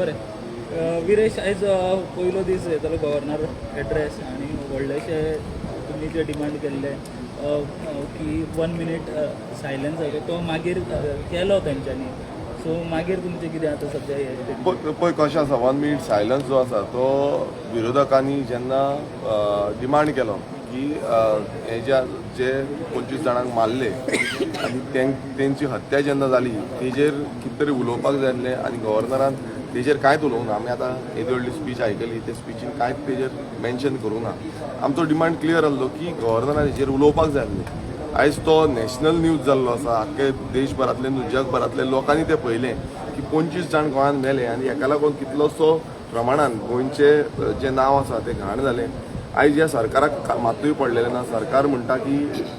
बरें विरेश आयज पयलो दीस येतलो गव्हर्नर एड्रेस आनी व्हडलेशे तुमी जे डिमांड केल्ले की 1 मिनीट सायलन्स तो मागीर केलो तेंच्यांनी सो मागीर तुमचें कितें आतां सद्या पळय कशें आसा 1 मिनीट सायलन्स जो आसा तो विरोधकांनी जेन्ना डिमांड केलो की हे जे 25 जाणांक मारले आनी तेंची हत्या जेन्ना जाली तेजेर कितें तरी उलोवपाक जाय आसलें आनी गव्हर्नरान तेजेर कांयच उलोवंक ना. आमी आतां येदी व्हडली स्पीच आयकली ते स्पिचीन कांयच तेजेर मेन्शन करूंक ना. आमचो डिमांड क्लियर आसलो की गव्हर्नरान हेजेर उलोवपाक जाय आसलें. आयज तो नॅशनल न्यूज जाल्लो आसा. आख्खे देशभरांतले जगभरांतले लोकांनी तें पळयलें की 25 जाण गोंयांत मेले आनी हेका लागून कितलोसो प्रमाणान गोंयचे जे नांव आसा तें घाण जालें. आयज ह्या सरकाराक मातूय पडलेलें ना. सरकार म्हणटा की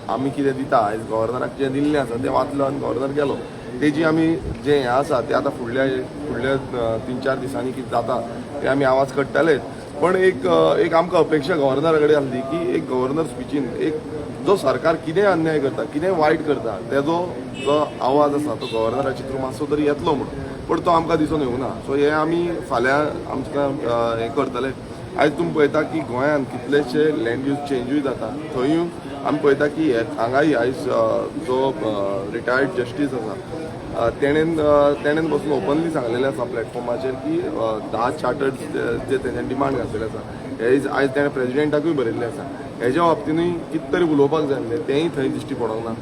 आमी कितें दिता आयज गव्हर्नराक जें दिल्लें आसा तें वाचलो आनी गव्हर्नर गेलो. तेजी आमी जें हें आसा तें आतां फुडल्या 3-4 दिसांनी कितें जाता ते आमी आवाज काडटलेच. पण एक आमकां अपेक्षा गव्हर्नरा कडेन आसली की एक गव्हर्नर स्पिचीन एक जो सरकार कितें अन्याय करता कितें वायट करता तेजो जो आवाज आसा तो गव्हर्नराचे थ्रू मातसो तरी येतलो म्हणून. पण तो आमकां दिसून येवंक ना. सो हे आमी फाल्यां आमकां हें करतले. आयज तुमी पळयता की गोंयांत कितलेशे लँड यूज चेंजूय जाता. थंय आमी पळयता की हांगाय आयज जो रिटायर्ड जस्टीस आसा तेणेन बसून ओपनली सांगलेलें आसा प्लॅटफॉर्माचेर की 10 चार्टर्ड जे तेणें डिमांड घातलेले आसा आयज तेणें प्रेजिडेंटाकूय बरयल्लें आसा. हेज्या बाबतीनूय कितें तरी उलोवपाक जाय आसलें तेंय थंय दिश्टी पडोंक ना.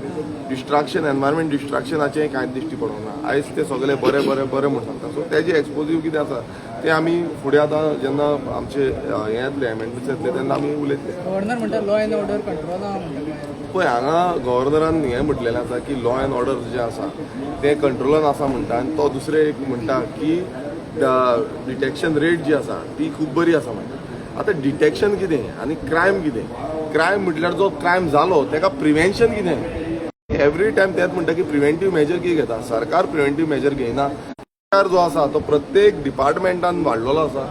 डिस्ट्राक्शन एनवायरमेंट डिस्ट्राक्शनाचेंय कांयच दिश्टी पडोंक ना. आयज ते सगळे बरें म्हणून सांगता. सो तेजें एक्सपोजीव कितें आसा तें आमी फुडें आतां जेन्ना आमचे हें येतले एमेंडमेंट्स येतले तेन्ना आमी उलयतले. गव्हर्नर म्हणटा लॉ एंड ऑर्डर कंट्रोल पळय हांगा गव्हर्नरान हें म्हटलेलें आसा की लॉ एंड ऑर्डर जें आसा तें कंट्रोलान आसा म्हणटा आनी तो दुसरें एक म्हणटा की डिटेक्शन रेट जी आसा ती खूब बरी आसा म्हणटा. आतां डिटेक्शन कितें आनी क्रायम कितें. क्रायम म्हटल्यार जो क्रायम जालो तेका प्रिव्हेन्शन कितें. एवरी टायम तेच म्हणटा की प्रिव्हेंटीव मेजर कितें घेता. सरकार प्रिव्हेंटीव मेजर घेयना. सरकार जो आसा तो प्रत्येक डिपार्टमेंटान वाडलेलो आसा.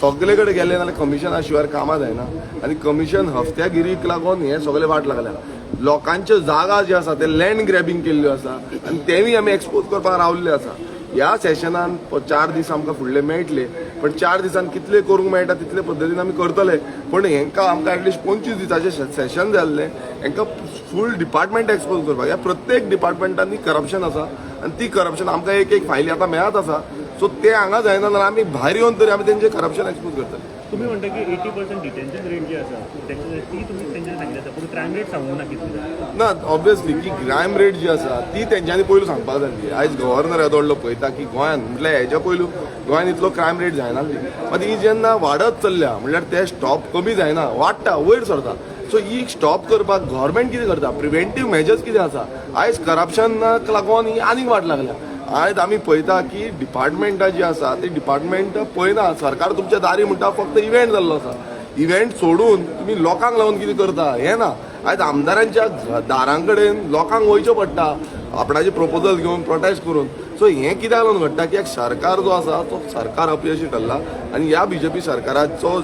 सगळे कडेन गेले जाल्यार कमिशना शिवाय कामां जायना आनी कमिशन हफ्त्यागिरीक लागून हें सगळें वाट लागल्या. लोकांच्यो जागा जे आसा ते लँड ग्रॅबिंग केल्ल्यो आसा आनी तेवूय आमी एक्सपोज करपाक रावल्ले आसा. ह्या सेशनान 4 दीस आमकां फुडले मेळटले पण 4 दिसान कितले करूंक मेळटा तितले पद्दतीन आमी करतले. पण हेंकां आमकां एटलिस्ट 25 दिसाचें सेशन जाय आसलें. हेंकां फूल डिपार्टमेंट एक्सपोज करपाक. ह्या प्रत्येक डिपार्टमेंटांनी करप्शन आसा आनी ती करप्शन आमकां एक फायली आतां मेळत आसा. सो ते हांगा जायना जाल्यार आमी भायर येवन तरी आमी तेंचें करप्शन एक्सपोज करतले. तुम्ही म्हणता की 80% डिटेन्शन रेट जी आसा ती तुम्ही तेंच्यानी सांगितली आसा पूण क्रायम रेट सांगूंक ना कितली ना. ऑब्वियसली की क्रायम रेट जी आसा ती तेंच्यांनी पयलू सांगपाक जाय. आयज गव्हर्नर येदो व्हडलो पळयता की गोंयांत म्हटल्यार हेच्या पयलू गोंयांत इतलो क्रायम रेट जायनासली. मात ही जेन्ना वाडत चल्ल्या म्हटल्यार ते स्टॉप कमी जायना वाडटा वयर सरता. सो ही स्टॉप करपाक गव्हर्मेंट कितें करता प्रिव्हेंटीव मेजर्स कितें आसा. आयज करप्शनाक लागून ही आनीक वाट लागल्या. आयज आमी पळयता की डिपार्टमेंटां जी आसा ती डिपार्टमेंट पळयना. सरकार तुमच्या दारी म्हणटा फक्त इव्हेंट जाल्लो आसा. इव्हेंट सोडून तुमी लोकांक लावून कितें करता हें ना. आयज आमदारांच्या दारां कडेन लोकांक वयचें पडटा आपणाचे प्रपोजल घेवन प्रोटेस्ट करून. सो हें कित्याक लागून घडटा की सरकार जो आसा तो सरकार अपयशी ठरला आनी ह्या बीजेपी सरकाराचो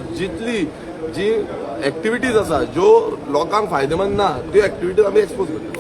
जी एक्टिविटीज आसा ज्यो लोकांक फायदेमंद ना त्यो एक्टिविटीज आमी एक्सपोज करता.